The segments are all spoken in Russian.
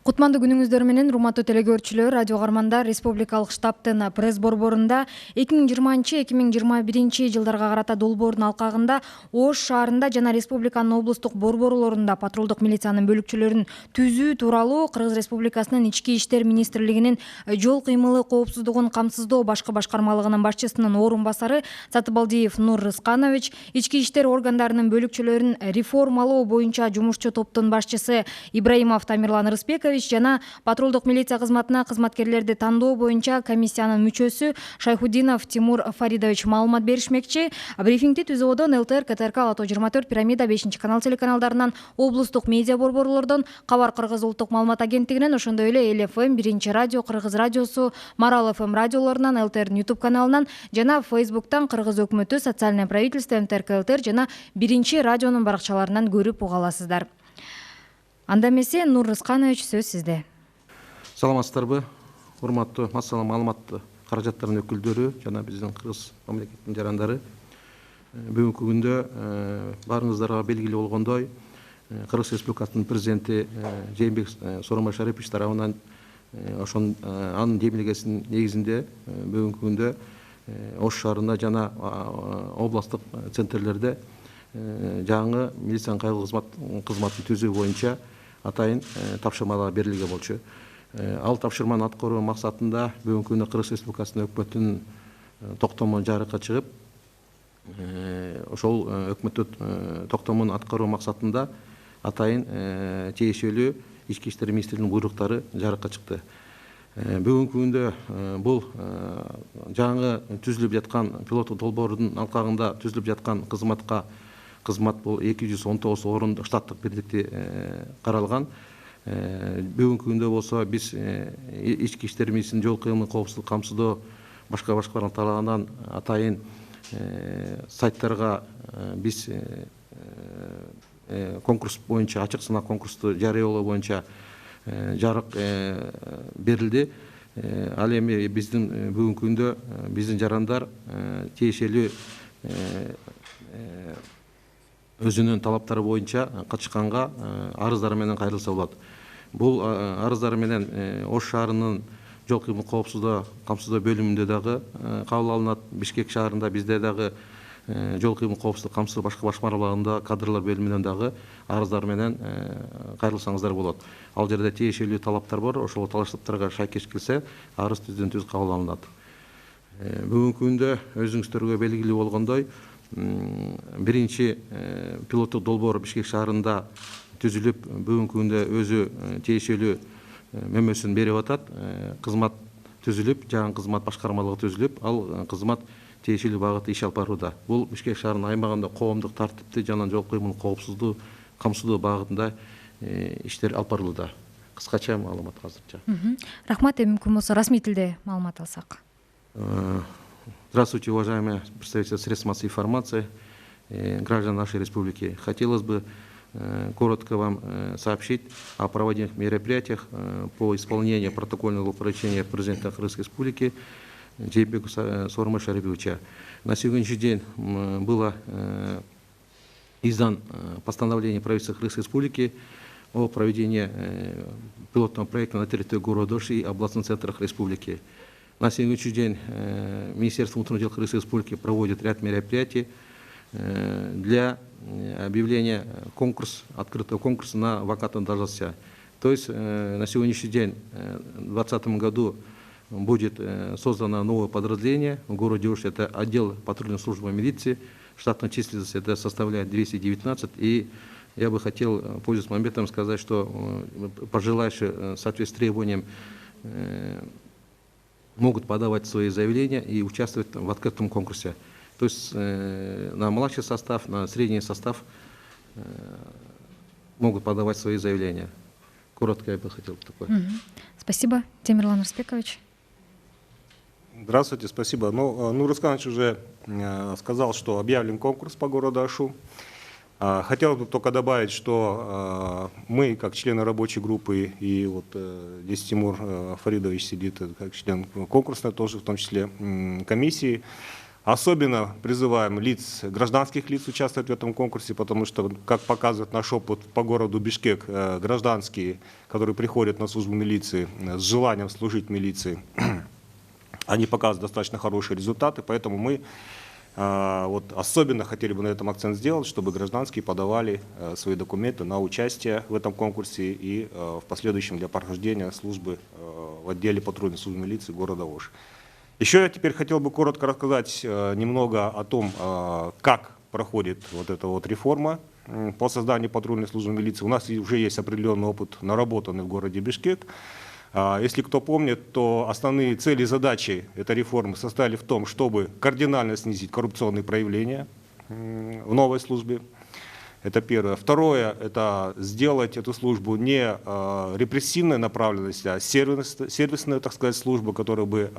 Кутмандуу күнүңүздөр менен урматтуу телекөрүүчүлөр, радио каармандар, республикалык штабтын пресс борборунда 2020-2021 жылдарга карата долбоордун алкагында Ош шаарында жана республиканын облустук борборлорунда патрулдук милициянын бөлүкчөлөрүн түзүү тууралуу Кыргыз Республикасынын Ички иштер министрлигинин жол кыймылы коопсуздугун камсыздоо башкы башкармалыгынын башчысынын орун басары Сатыбалдиев Нур Рысканович, ички иштер органдарынын бөлүкчөлөрүн реформалоо боюнча жумушчу топтун башчысы Ибраимов Тамирлан Рыспекович жана патрулдук милиция кызматына кызматкерлерди тандоо боюнча комиссиянын мүчөсү Шайхудинов Тимур Фаридович маалымат беришмекчи. Брифингди түзүүдөн ЛТР, КТРК, Лото 24, Пирамида, 5-канал телеканалдарынан, облустук медиа борборлордон, Кабар Кыргыз улуттук маалымат агенттигинен, ошондой эле ЛФМ, 1-радио, Кыргыз радиосу, Марал ФМ радиолорунан, ЛТР YouTube каналынан жана Facebooктан Кыргыз өкмөтү, социальное правительство, МТРК ЛТР жана 1-радионун баракчаларынан көрүп уга аласыздар. Анда эмесе Нур Рысканович, сөз сизде. Саламатсыздарбы, урматтуу массалык маалыматтуу каражаттардын өкүлдөрү жана биздин Кыргыз мамлекетинин жарандары. Бүгүнкү күндө баарыңыздарга белгилүү болгондой, Кыргыз Республикасынын президенти Жээнбек Сооронбай Шарипович тарабынан анын демилгесинин негизинде бүгүнкү күндө Ош шаарында жана областтык центрлерде жаңы милициянын кайгылуу кызматын түзүү боюнча атайын тапшырмалар берилген болчу. Ал тапшырманы аткаруу максатында бүгүнкү күндө Кыргыз Республикасынын өкмөтүнүн токтому жарыкка чыгып, ошол өкмөттүн токтомун аткаруу максатында атайын тиешелүү ички иштер министрлигинин буйруктары жарыкка чыкты. Бүгүнкү күндө бул жаңы түзүлүп жаткан пилоттук долбоордун алкагында түзүлүп жаткан кызмат бул 219 орун штаттык бирликти каралган. Бүгүнкү күндө болсо биз ички иштер министрлигинин жол кыймыл коопсуздук камсыздоо башка тарабынан атайын сайттарга биз конкурс боюнча, ачык сынак конкурсту жарыялоо боюнча жарык берилди. Ал эми биздин бүгүнкү күндө биздин жарандар тиешелүү өзүнүн талаптары боюнча катышканга арыздары менен кайрылса болот. Бул арыздары менен Ош шаарынын жол кыймыл коопсуздугу камсыздоо бөлүмүндө дагы кабыл алынат. Бишкек шаарында бизде дагы жол кыймыл коопсуздугу камсыздоо башкы башкармалыгында кадрлар бөлүмүнөн дагы арыздар менен кайрылсаңыздар болот. Ал жерде тиешелүү талаптар бар. Ошол талаптарга шайкеш келсе, арыз түздөн түз кабыл алынат. Бүгүнкү күндө өзүңүздөргө белгилүү болгондой, биринчи пилоттук долбоор Бишкек шаарында түзүлүп, бүгүнкү күндө өзү тиешелүү мөмөсүн берип атат. Кызмат түзүлүп, жаңы кызмат башкармалыгы түзүлүп, ал кызмат тиешелүү багытта иш алып барууда. Бул Бишкек шаарынын аймагында коомдук тартипти жана жол кыймыл коопсуздугу камсыздоо багытында иштер алып барылууда. Кыскача маалымат азырча. Рахмат. Эми мүмкүн болсо расмий тилде маалымат алсак. Здравствуйте, уважаемые представители средств массовой информации, граждан нашей республики. Хотелось бы коротко вам сообщить о проводимых мероприятиях по исполнению протокольного поручения президента Кыргызской республики Жээнбека Сооронбая Шариповича. На сегодняшний день было издан постановление правительства Кыргызской республики о проведении пилотного проекта на территории города Ош и областных центрах республики. На сегодняшний день Министерство внутренних дел Кыргызской республики проводит ряд мероприятий для объявления открытого конкурса на вакантные должности. То есть на сегодняшний день, в 2020 году, будет создано новое подразделение в городе Ош. Это отдел патрульной службы милиции. Штатная численность это составляет 219. И я бы хотел, пользуясь моментом, сказать, что пожелающие в соответствии с требованием могут подавать свои заявления и участвовать в открытом конкурсе. То есть на младший состав, на средний состав могут подавать свои заявления. Коротко я бы хотел такое. Спасибо. Тамирлан Рыспекович. Здравствуйте, спасибо. Нур Рысканович уже сказал, что объявлен конкурс по городу Ошу. Хотел бы только добавить, что мы, как члены рабочей группы, и вот здесь Тимур Фаридович сидит, как член конкурсной, тоже в том числе комиссии, Особенно призываем гражданских лиц участвовать в этом конкурсе, потому что, как показывает наш опыт по городу Бишкек, гражданские, которые приходят на службу милиции с желанием служить милиции, они показывают достаточно хорошие результаты, поэтому мы вот особенно хотели бы на этом акцент сделать, чтобы гражданские подавали свои документы на участие в этом конкурсе и в последующем для прохождения службы в отделе патрульной службы милиции города Ош. Еще я теперь хотел бы коротко рассказать немного о том, как проходит вот эта вот реформа по созданию патрульной службы милиции. У нас уже есть определенный опыт, наработанный в городе Бишкек. Если кто помнит, то основные цели и задачи этой реформы состояли в том, чтобы кардинально снизить коррупционные проявления в новой службе. Это первое. Второе – это сделать эту службу не репрессивной направленности, а сервисную, так сказать, службу, которая бы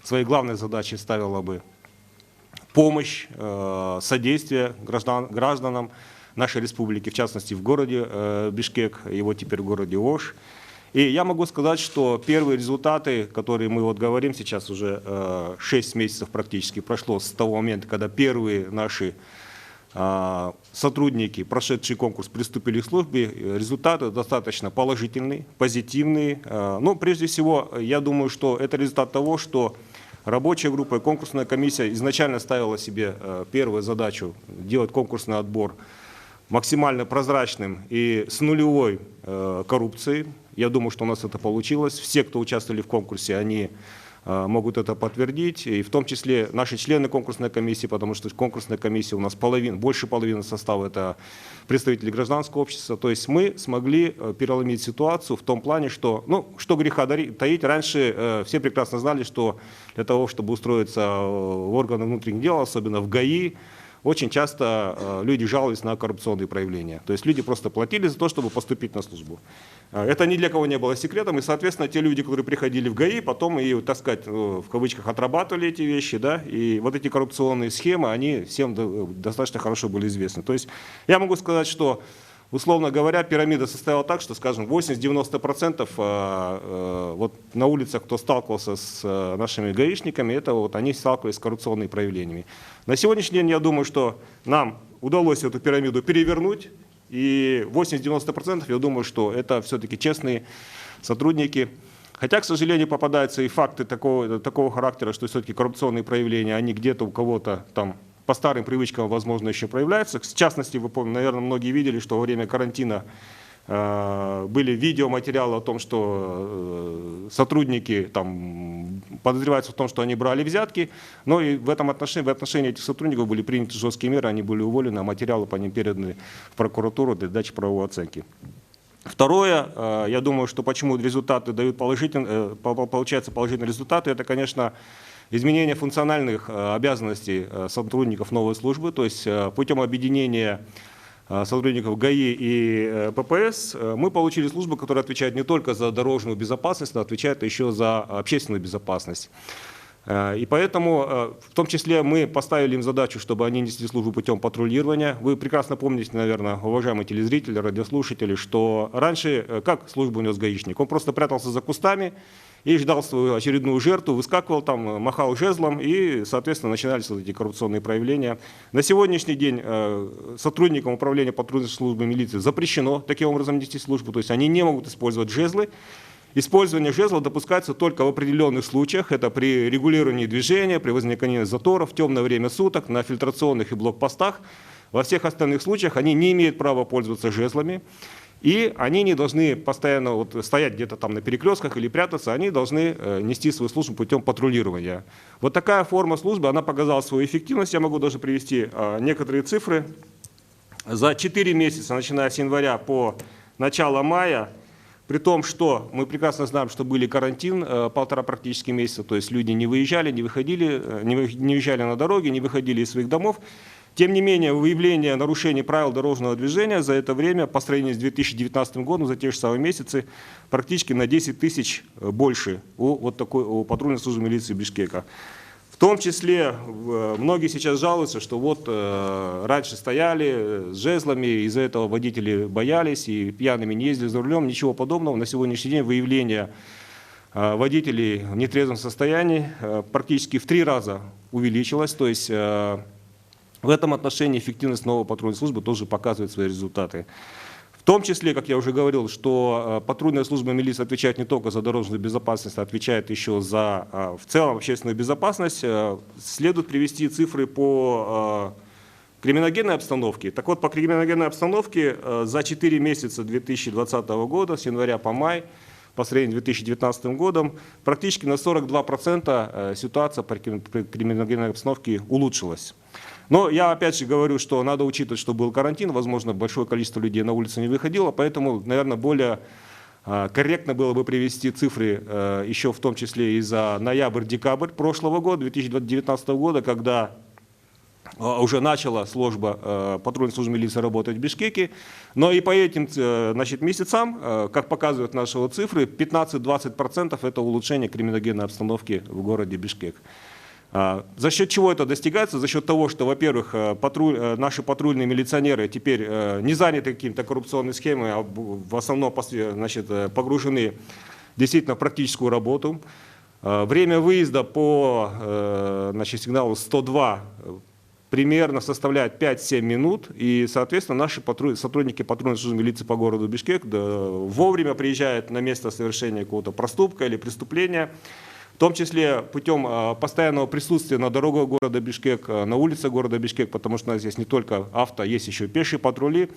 своей главной задачей ставила бы помощь, содействие гражданам нашей республики, в частности в городе Бишкек, его теперь в городе Ош. И я могу сказать, что первые результаты, которые мы вот говорим сейчас, уже 6 месяцев практически прошло с того момента, когда первые наши сотрудники, прошедшие конкурс, приступили к службе, результаты достаточно положительные, позитивные. Но прежде всего, я думаю, что это результат того, что рабочая группа и конкурсная комиссия изначально ставила себе первую задачу делать конкурсный отбор максимально прозрачным и с нулевой коррупцией. Я думаю, что у нас это получилось. Все, кто участвовали в конкурсе, они могут это подтвердить, и в том числе наши члены конкурсной комиссии, потому что конкурсная комиссия у нас больше половины состава – это представители гражданского общества. То есть мы смогли переломить ситуацию в том плане, что, ну, что греха таить, раньше все прекрасно знали, что для того, чтобы устроиться в органы внутренних дел, особенно в ГАИ, очень часто люди жаловались на коррупционные проявления. То есть люди просто платили за то, чтобы поступить на службу. Это ни для кого не было секретом, и, соответственно, те люди, которые приходили в ГАИ, потом и, так сказать, в кавычках, отрабатывали эти вещи, да, и вот эти коррупционные схемы, они всем достаточно хорошо были известны. То есть я могу сказать, что, условно говоря, пирамида состояла так, что, скажем, 80-90% вот на улицах, кто сталкивался с нашими гаишниками, это вот они сталкивались с коррупционными проявлениями. На сегодняшний день, я думаю, что нам удалось эту пирамиду перевернуть, и 80-90% я думаю, что это все-таки честные сотрудники. Хотя, к сожалению, попадаются и факты такого характера, что все-таки коррупционные проявления, они где-то у кого-то там по старым привычкам, возможно, еще проявляются. В частности, вы помните, наверное, многие видели, что во время карантина были видеоматериалы о том, что сотрудники там подозреваются в том, что они брали взятки, но и в отношении этих сотрудников были приняты жесткие меры, они были уволены, а материалы по ним переданы в прокуратуру для дачи правовой оценки. Второе, я думаю, что почему результаты дают получаются положительные результаты, это, конечно, изменение функциональных обязанностей сотрудников новой службы, то есть путем объединения сотрудников ГАИ и ППС мы получили службу, которая отвечает не только за дорожную безопасность, но отвечает еще за общественную безопасность. И поэтому, в том числе, мы поставили им задачу, чтобы они несли службу путем патрулирования. Вы прекрасно помните, наверное, уважаемые телезрители, радиослушатели, что раньше как службу нес гаишник? Он просто прятался за кустами и ждал свою очередную жертву, выскакивал там, махал жезлом, и, соответственно, начинались вот эти коррупционные проявления. На сегодняшний день сотрудникам управления патрульной службы милиции запрещено таким образом нести службу, то есть они не могут использовать жезлы. Использование жезла допускается только в определенных случаях. Это при регулировании движения, при возникновении заторов, в темное время суток, на фильтрационных и блокпостах. Во всех остальных случаях они не имеют права пользоваться жезлами. И они не должны постоянно вот стоять где-то там на перекрестках или прятаться, они должны нести свою службу путем патрулирования. Вот такая форма службы, она показала свою эффективность. Я могу даже привести некоторые цифры. За 4 месяца, начиная с января по начало мая, при том, что мы прекрасно знаем, что были карантин 1,5 практически месяца, то есть люди не выезжали, не выезжали на дороги, не выходили из своих домов. Тем не менее, выявление нарушений правил дорожного движения за это время, по сравнению с 2019 годом, за те же самые месяцы, практически на 10 тысяч больше у патрульной службы милиции Бишкека. В том числе многие сейчас жалуются, что вот раньше стояли с жезлами, из-за этого водители боялись и пьяными не ездили за рулем. Ничего подобного. На сегодняшний день выявление водителей в нетрезвом состоянии практически в 3 раза увеличилась. То есть в этом отношении эффективность новой патрульной службы тоже показывает свои результаты. В том числе, как я уже говорил, что патрульная служба милиции отвечает не только за дорожную безопасность, а отвечает еще за в целом общественную безопасность. Следует привести цифры по криминогенной обстановке. Так вот, по криминогенной обстановке за 4 месяца 2020 года, с января по май, по сравнению с 2019 годом, практически на 42% ситуация по криминогенной обстановке улучшилась. Но я опять же говорю, что надо учитывать, что был карантин, возможно, большое количество людей на улицу не выходило, поэтому, наверное, более корректно было бы привести цифры еще в том числе и за ноябрь-декабрь прошлого года, 2019 года, когда уже начала служба, патрульная служба милиции работать в Бишкеке, но и по этим месяцам, как показывают наши цифры, 15-20% это улучшение криминогенной обстановки в городе Бишкек. За счет чего это достигается? За счет того, что, во-первых, наши патрульные милиционеры теперь не заняты какими-то коррупционными схемами, а в основном погружены действительно в практическую работу. Время выезда по сигналу 102 примерно составляет 5-7 минут, и, соответственно, наши сотрудники патрульной службы милиции по городу Бишкек вовремя приезжают на место совершения какого-то проступка или преступления, в том числе путем постоянного присутствия на дорогах города Бишкек, на улицах города Бишкек, потому что у нас здесь не только авто, есть еще пешие патрули.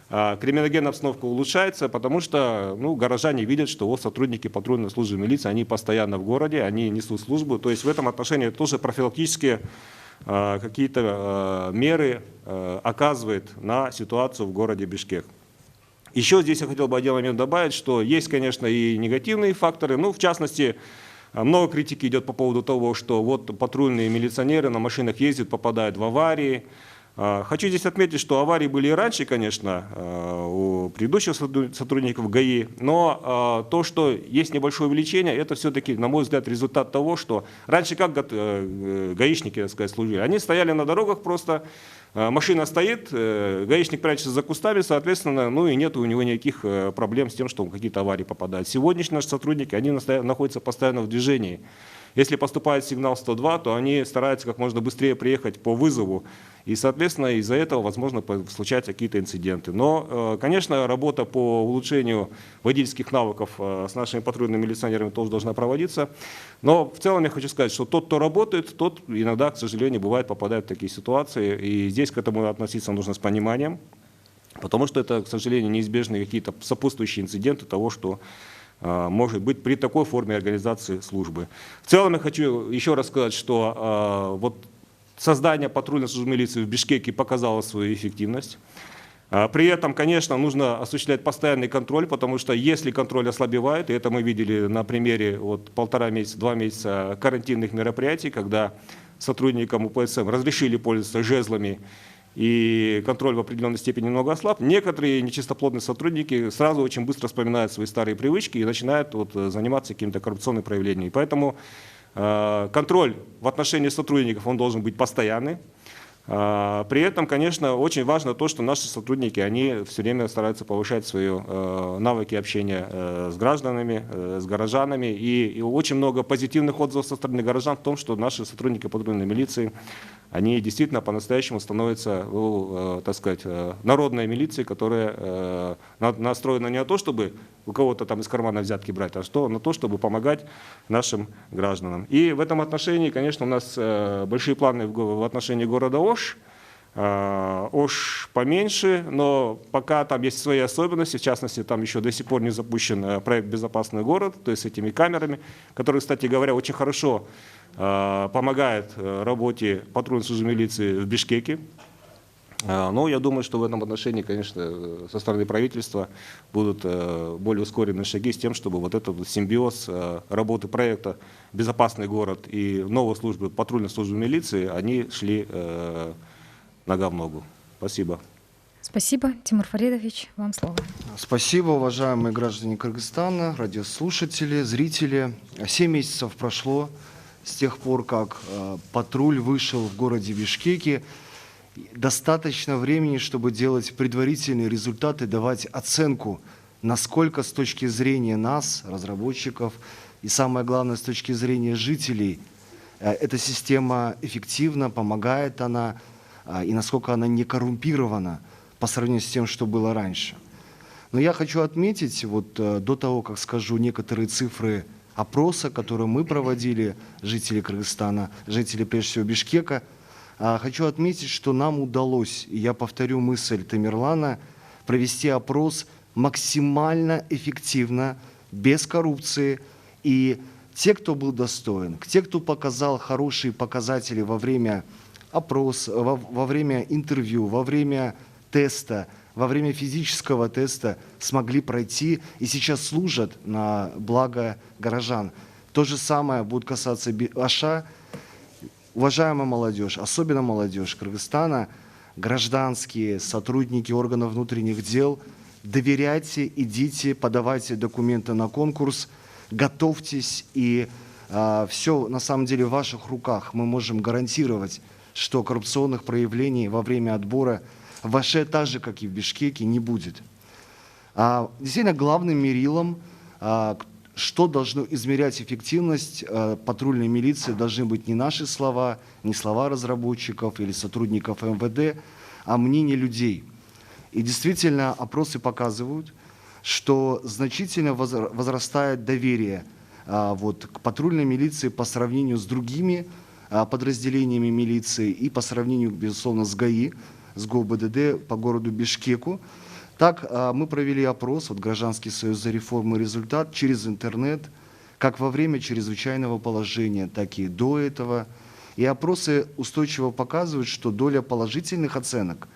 Криминогенная обстановка улучшается, потому что горожане видят, что сотрудники патрульной службы милиции, они постоянно в городе, они несут службу. То есть в этом отношении тоже профилактические какие-то меры оказывает на ситуацию в городе Бишкек. Еще здесь я хотел бы один момент добавить, что есть, конечно, и негативные факторы. В частности, много критики идет по поводу того, что патрульные милиционеры на машинах ездят, попадают в аварии. Хочу здесь отметить, что аварии были и раньше, конечно, у предыдущих сотрудников ГАИ, но то, что есть небольшое увеличение, это все-таки, на мой взгляд, результат того, что раньше как гаишники, так сказать, служили, они стояли на дорогах просто, машина стоит, гаишник прячется за кустами, соответственно, и нет у него никаких проблем с тем, что какие-то аварии попадают. Сегодняшние наши сотрудники, они находятся постоянно в движении. Если поступает сигнал 102, то они стараются как можно быстрее приехать по вызову. И, соответственно, из-за этого, возможно, случаются какие-то инциденты. Но, конечно, работа по улучшению водительских навыков с нашими патрульными милиционерами тоже должна проводиться. Но в целом я хочу сказать, что тот, кто работает, тот иногда, к сожалению, бывает попадает в такие ситуации. И здесь к этому относиться нужно с пониманием, потому что это, к сожалению, неизбежные какие-то сопутствующие инциденты того, что может быть при такой форме организации службы. В целом я хочу еще раз сказать, что создание патрульной службы милиции в Бишкеке показало свою эффективность. При этом, конечно, нужно осуществлять постоянный контроль, потому что если контроль ослабевает, и это мы видели на примере 1,5 месяца, 2 месяца карантинных мероприятий, когда сотрудникам УПСМ разрешили пользоваться жезлами, и контроль в определенной степени немного ослаб, некоторые нечистоплотные сотрудники сразу очень быстро вспоминают свои старые привычки и начинают заниматься какими-то коррупционными проявлениями. Поэтому контроль в отношении сотрудников, он должен быть постоянный. При этом, конечно, очень важно то, что наши сотрудники, они все время стараются повышать свои навыки общения с гражданами, с горожанами. И очень много позитивных отзывов со стороны горожан в том, что наши сотрудники патрульной милиции, они действительно по-настоящему становятся, так сказать, народной милицией, которая настроена не на то, чтобы у кого-то там из кармана взятки брать, а на то, чтобы помогать нашим гражданам. И в этом отношении, конечно, у нас большие планы в отношении города Ош. Ош поменьше, но пока там есть свои особенности, в частности, там еще до сих пор не запущен проект «Безопасный город», то есть с этими камерами, которые, кстати говоря, очень хорошо помогают работе патрульной службы милиции в Бишкеке. Но я думаю, что в этом отношении, конечно, со стороны правительства будут более ускоренные шаги с тем, чтобы этот симбиоз работы проекта «Безопасный город» и новой службы, патрульной службы милиции, они шли нога в ногу. Спасибо. Спасибо. Тимур Фаридович, вам слово. Спасибо, уважаемые граждане Кыргызстана, радиослушатели, зрители. 7 месяцев прошло с тех пор, как патруль вышел в городе Бишкеке. Достаточно времени, чтобы делать предварительные результаты, давать оценку, насколько с точки зрения нас, разработчиков, и самое главное, с точки зрения жителей, эта система эффективна, помогает она, и насколько она не коррумпирована по сравнению с тем, что было раньше. Но я хочу отметить, вот до того, как скажу некоторые цифры опроса, который мы проводили, жители Кыргызстана, жители, прежде всего, Бишкека, хочу отметить, что нам удалось, и я повторю мысль Тамерлана, провести опрос максимально эффективно, без коррупции. И те, кто был достоин, те, кто показал хорошие показатели во время опроса, во время интервью, во время теста, во время физического теста, смогли пройти и сейчас служат на благо горожан. То же самое будет касаться Аша. Уважаемая молодежь, особенно молодежь Кыргызстана, гражданские, сотрудники органов внутренних дел, доверяйте, идите, подавайте документы на конкурс, готовьтесь, и все на самом деле в ваших руках. Мы можем гарантировать, что коррупционных проявлений во время отбора в Аше, так же, как и в Бишкеке, не будет. Действительно, главным мерилом, что должно измерять эффективность патрульной милиции, должны быть не наши слова, не слова разработчиков или сотрудников МВД, а мнение людей. И действительно, опросы показывают, что значительно возрастает доверие к патрульной милиции по сравнению с другими подразделениями милиции и по сравнению, безусловно, с ГАИ, с ГОБДД по городу Бишкеку. Так, мы провели опрос, Гражданский союз за реформу и результат, через интернет, как во время чрезвычайного положения, так и до этого. И опросы устойчиво показывают, что доля положительных оценок,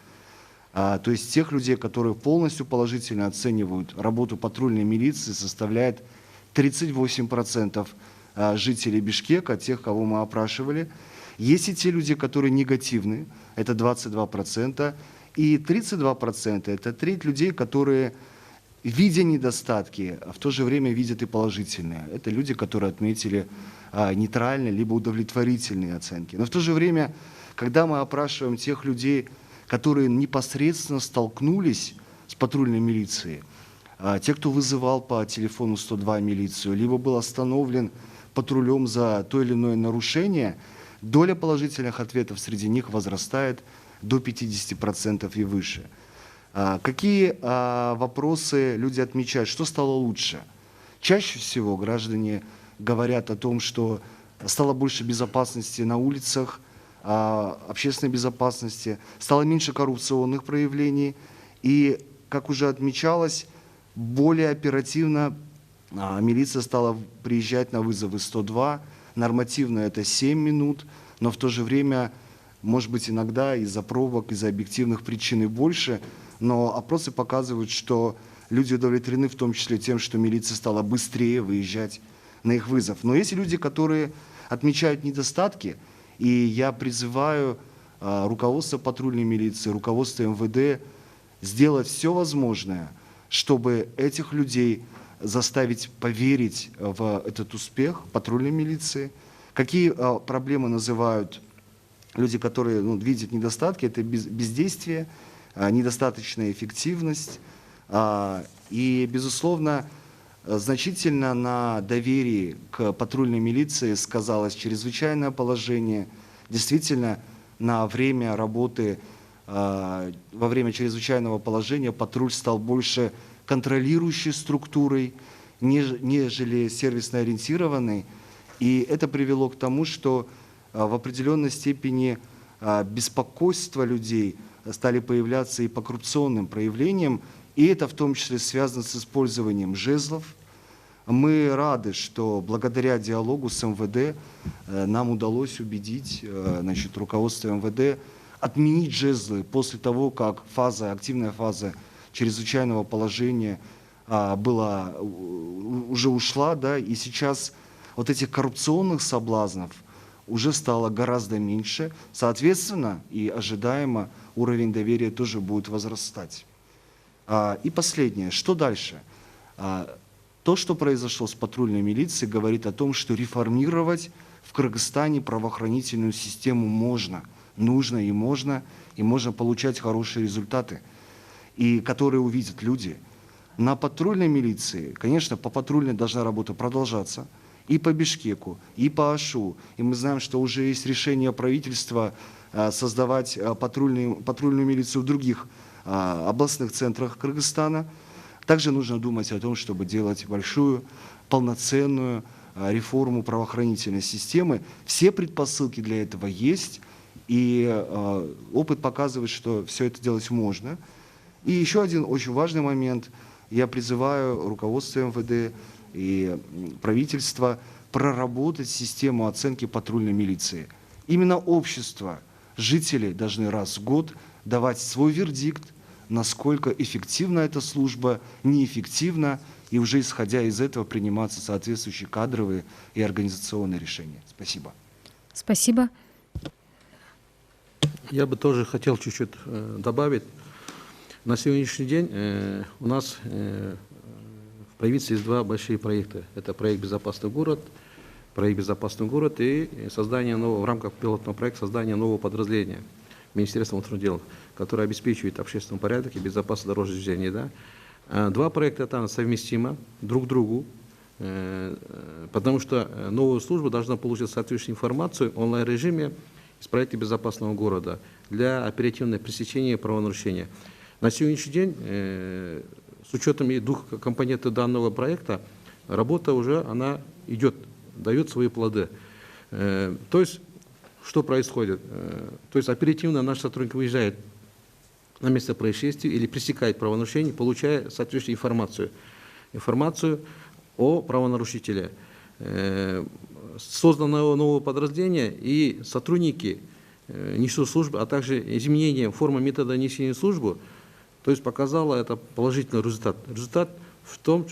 то есть тех людей, которые полностью положительно оценивают работу патрульной милиции, составляет 38% жителей Бишкека, тех, кого мы опрашивали. Есть и те люди, которые негативны, это 22%, и 32% это треть людей, которые, видя недостатки, в то же время видят и положительные. Это люди, которые отметили нейтральные либо удовлетворительные оценки. Но в то же время, когда мы опрашиваем тех людей, которые непосредственно столкнулись с патрульной милицией, те, кто вызывал по телефону 102 милицию, либо был остановлен патрулем за то или иное нарушение, доля положительных ответов среди них возрастает до 50% и выше. Какие вопросы люди отмечают? Что стало лучше? Чаще всего граждане говорят о том, что стало больше безопасности на улицах, общественной безопасности, стало меньше коррупционных проявлений. И, как уже отмечалось, более оперативно милиция стала приезжать на вызовы 102. Нормативно это 7 минут, но в то же время, может быть, иногда из-за пробок, из-за объективных причин и больше. Но опросы показывают, что люди удовлетворены в том числе тем, что милиция стала быстрее выезжать на их вызов. Но есть люди, которые отмечают недостатки, и я призываю руководство патрульной милиции, руководство МВД сделать все возможное, чтобы этих людей заставить поверить в этот успех патрульной милиции. Какие проблемы называют люди, которые видят недостатки? Это бездействие, недостаточная эффективность. И, безусловно, значительно на доверии к патрульной милиции сказалось чрезвычайное положение. Действительно, на время работы, во время чрезвычайного положения патруль стал больше контролирующей структурой, нежели сервисно ориентированной. И это привело к тому, что в определенной степени беспокойство людей стали появляться и по коррупционным проявлениям, и это в том числе связано с использованием жезлов. Мы рады, что благодаря диалогу с МВД нам удалось убедить руководство МВД отменить жезлы после того, как активная фаза чрезвычайного положения уже ушла, и сейчас вот этих коррупционных соблазнов уже стало гораздо меньше. Соответственно, и ожидаемо уровень доверия тоже будет возрастать. И последнее, что дальше? То, что произошло с патрульной милицией, говорит о том, что реформировать в Кыргызстане правоохранительную систему можно, нужно и можно получать хорошие результаты, и которые увидят люди. На патрульной милиции, конечно, по патрульной должна работа продолжаться, и по Бишкеку, и по Ашу. И мы знаем, что уже есть решение правительства создавать патрульную милицию в других областных центрах Кыргызстана. Также нужно думать о том, чтобы делать большую, полноценную реформу правоохранительной системы. Все предпосылки для этого есть, и опыт показывает, что все это делать можно. И еще один очень важный момент. Я призываю руководство МВД и правительство проработать систему оценки патрульной милиции. Именно общество, жители должны раз в год давать свой вердикт, насколько эффективна эта служба, неэффективна, и уже исходя из этого приниматься соответствующие кадровые и организационные решения. Спасибо. Спасибо. Я бы тоже хотел чуть-чуть добавить. На сегодняшний день у нас в правительстве есть два большие проекта. Это проект «Безопасный город», и создание нового, в рамках пилотного проекта создания нового подразделения Министерства внутренних дел, которое обеспечивает общественный порядок и безопасность дорожного движения. Да? Два проекта это совместимы друг к другу, потому что новая служба должна получить соответствующую информацию в онлайн-режиме из проекта «Безопасного города» для оперативного пресечения правонарушения. На сегодняшний день, с учетом двух компонентов данного проекта, работа уже она идет, дает свои плоды. То есть, что происходит? То есть оперативно наш сотрудник выезжает на место происшествия или пресекает правонарушение, получая соответствующую информацию о правонарушителе. Создано новое подразделение, и сотрудники несут службу, а также изменение формы метода несения службы, то есть показало это положительный результат. Результат в том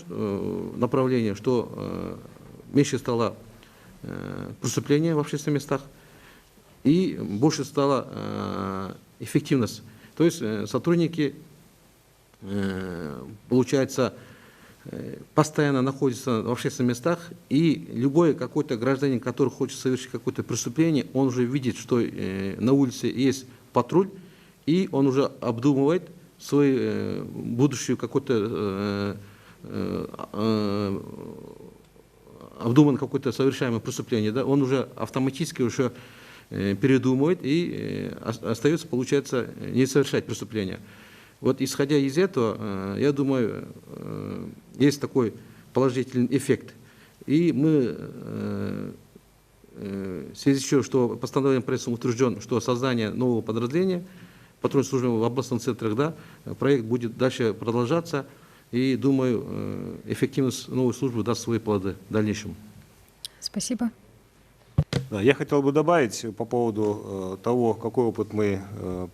направлении, что меньше стало преступления в общественных местах и больше стала эффективность. То есть сотрудники, получается, постоянно находятся в общественных местах, и любой какой-то гражданин, который хочет совершить какое-то преступление, он уже видит, что на улице есть патруль, и он уже обдумывает свою будущую какой-то обдуман какое-то совершаемое преступление, да, он уже автоматически уже передумывает и остается, получается, не совершать преступление. Вот исходя из этого, я думаю, есть такой положительный эффект. И мы, в связи с тем, что постановлением правительства утвержден, что создание нового подразделения патрульной службы в областных центрах, да, проект будет дальше продолжаться, и, думаю, эффективность новой службы даст свои плоды в дальнейшем. Спасибо. Да, я хотел бы добавить по поводу того, какой опыт мы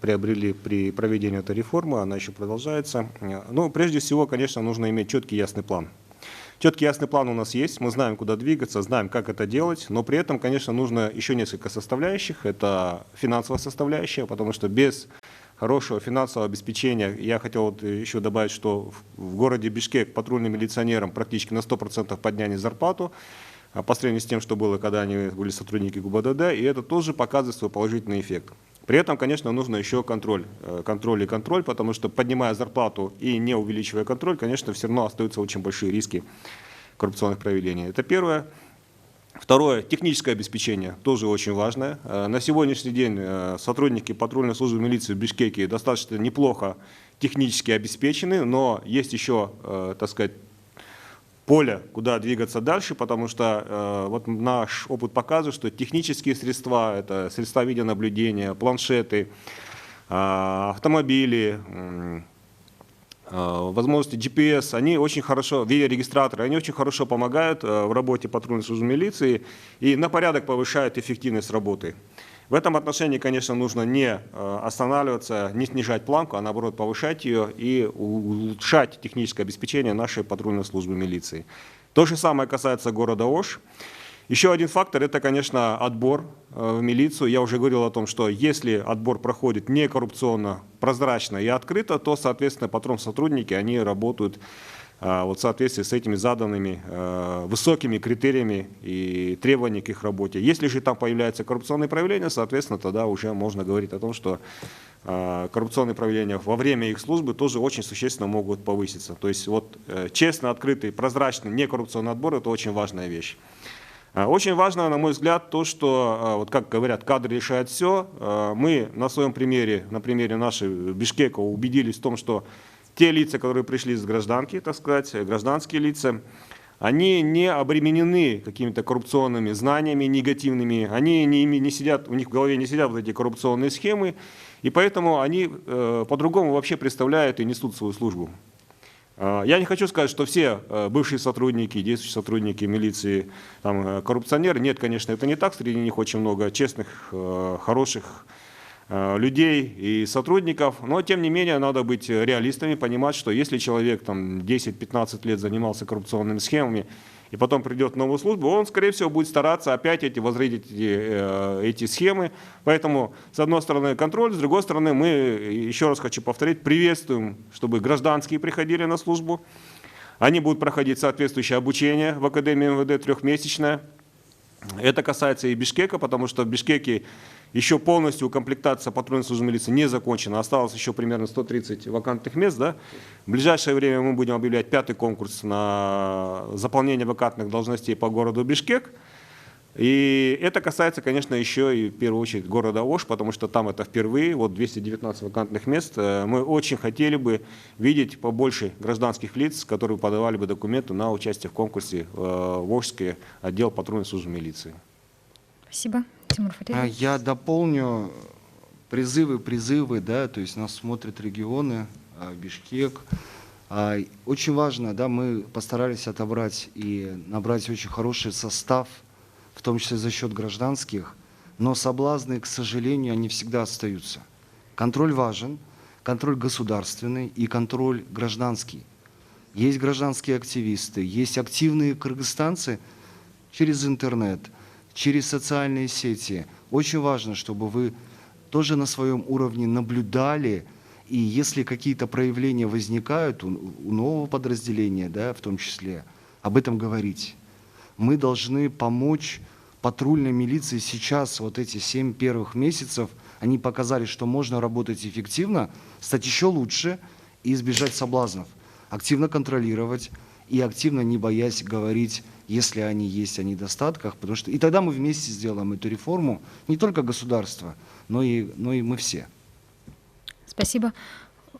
приобрели при проведении этой реформы, она еще продолжается. Ну, прежде всего, конечно, нужно иметь четкий ясный план. Четкий ясный план у нас есть, мы знаем, куда двигаться, знаем, как это делать, но при этом, конечно, нужно еще несколько составляющих. Это финансовая составляющая, потому что без хорошего финансового обеспечения, я хотел вот еще добавить, что в городе Бишкек патрульным милиционерам практически на 100% подняли зарплату, по сравнению с тем, что было, когда они были сотрудники ГУБДД, и это тоже показывает свой положительный эффект. При этом, конечно, нужно еще контроль, потому что, поднимая зарплату и не увеличивая контроль, конечно, все равно остаются очень большие риски коррупционных проявлений. Это первое. Второе, техническое обеспечение, тоже очень важное. На сегодняшний день сотрудники патрульной службы милиции в Бишкеке достаточно неплохо технически обеспечены, но есть еще, так сказать, поле, куда двигаться дальше, потому что вот наш опыт показывает, что технические средства, это средства видеонаблюдения, планшеты, автомобили, возможности GPS, они очень хорошо, видеорегистраторы, они очень хорошо помогают в работе патрульной службы милиции и на порядок повышают эффективность работы. В этом отношении, конечно, нужно не останавливаться, не снижать планку, а наоборот повышать ее и улучшать техническое обеспечение нашей патрульной службы милиции. То же самое касается города Ош. Еще один фактор – это, конечно, отбор в милицию. Я уже говорил о том, что если отбор проходит не коррупционно, прозрачно и открыто, то, соответственно, патрульсотрудники, они работают вот в соответствии с этими заданными высокими критериями и требованиями к их работе. Если же там появляются коррупционные проявления, соответственно, тогда уже можно говорить о том, что коррупционные проявления во время их службы тоже очень существенно могут повыситься. То есть вот честный, открытый, прозрачный, некоррупционный отбор – это очень важная вещь. Очень важно, на мой взгляд, то, что, вот как говорят, кадры решают все. Мы на своем примере, на примере нашей Бишкека убедились в том, что те лица, которые пришли с гражданки, так сказать, гражданские лица, они не обременены какими-то коррупционными знаниями негативными, они не сидят, у них в голове не сидят вот эти коррупционные схемы, и поэтому они по-другому вообще представляют и несут свою службу. Я не хочу сказать, что все бывшие сотрудники, действующие сотрудники милиции там, коррупционеры. Нет, конечно, это не так. Среди них очень много честных, хороших людей и сотрудников. Но, тем не менее, надо быть реалистами, понимать, что если человек там 10-15 лет занимался коррупционными схемами, и потом придет в новую службу, он, скорее всего, будет стараться опять возродить эти схемы. Поэтому, с одной стороны, контроль, с другой стороны, мы, еще раз хочу повторить, приветствуем, чтобы гражданские приходили на службу. Они будут проходить соответствующее обучение в Академии МВД трехмесячное. Это касается и Бишкека, потому что в Бишкеке еще полностью укомплектация патрульной службы милиции не закончена. Осталось еще примерно 130 вакантных мест. Да? В ближайшее время мы будем объявлять 5-й конкурс на заполнение вакантных должностей по городу Бишкек. И это касается, конечно, еще и в первую очередь города Ош, потому что там это впервые, вот 219 вакантных мест. Мы очень хотели бы видеть побольше гражданских лиц, которые подавали бы документы на участие в конкурсе в Ошский отдел патрульной службы милиции. Спасибо. Тимур Фаридович. Я дополню призывы, да, то есть нас смотрят регионы, Бишкек. Очень важно, да, мы постарались отобрать и набрать очень хороший состав, в том числе за счет гражданских, но соблазны, к сожалению, они всегда остаются. Контроль важен, контроль государственный и контроль гражданский. Есть гражданские активисты, есть активные кыргызстанцы через интернет, через социальные сети. Очень важно, чтобы вы тоже на своем уровне наблюдали, и если какие-то проявления возникают у нового подразделения, да, в том числе, об этом говорить. Мы должны помочь патрульной милиции сейчас, вот эти 7 первых месяцев, они показали, что можно работать эффективно, стать еще лучше и избежать соблазнов. Активно контролировать и активно не боясь говорить, если они есть о недостатках, потому что и тогда мы вместе сделаем эту реформу, не только государство, но и мы все. Спасибо.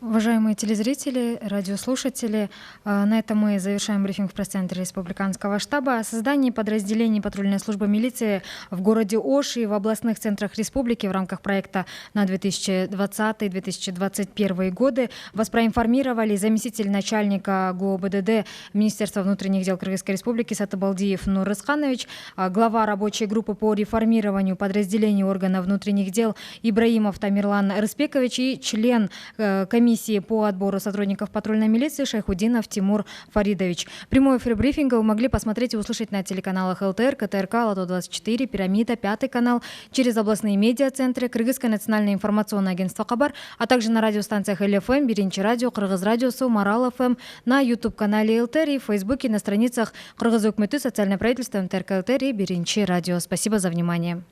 Уважаемые телезрители, радиослушатели, на этом мы завершаем брифинг в пресс-центре Республиканского штаба о создании подразделений патрульной службы милиции в городе Ош и в областных центрах республики в рамках проекта на 2020-2021 годы. Вас проинформировали заместитель начальника ГУОБДД Министерства внутренних дел Кыргызской республики Сатыбалдиев Нур Рысканович, глава рабочей группы по реформированию подразделений органов внутренних дел Ибраимов Тамирлан Рыспекович и член комиссии по отбору сотрудников патрульной милиции Шайхудинов Тимур Фаридович. Прямой эфир брифинга вы могли посмотреть и услышать на телеканалах ЛТР, КТРК, Лото-24, Пирамида, 5 канал, через областные медиа-центры, Кыргызское национальное информационное агентство Хабар, а также на радиостанциях ЛФМ, Биринчи радио, Кыргыз радио, Марал ФМ, на YouTube-канале ЛТР и в Фейсбуке, на страницах Кыргыз Өкмөтү, социальное правительство, МТРК ЛТР и Биринчи радио. Спасибо за внимание.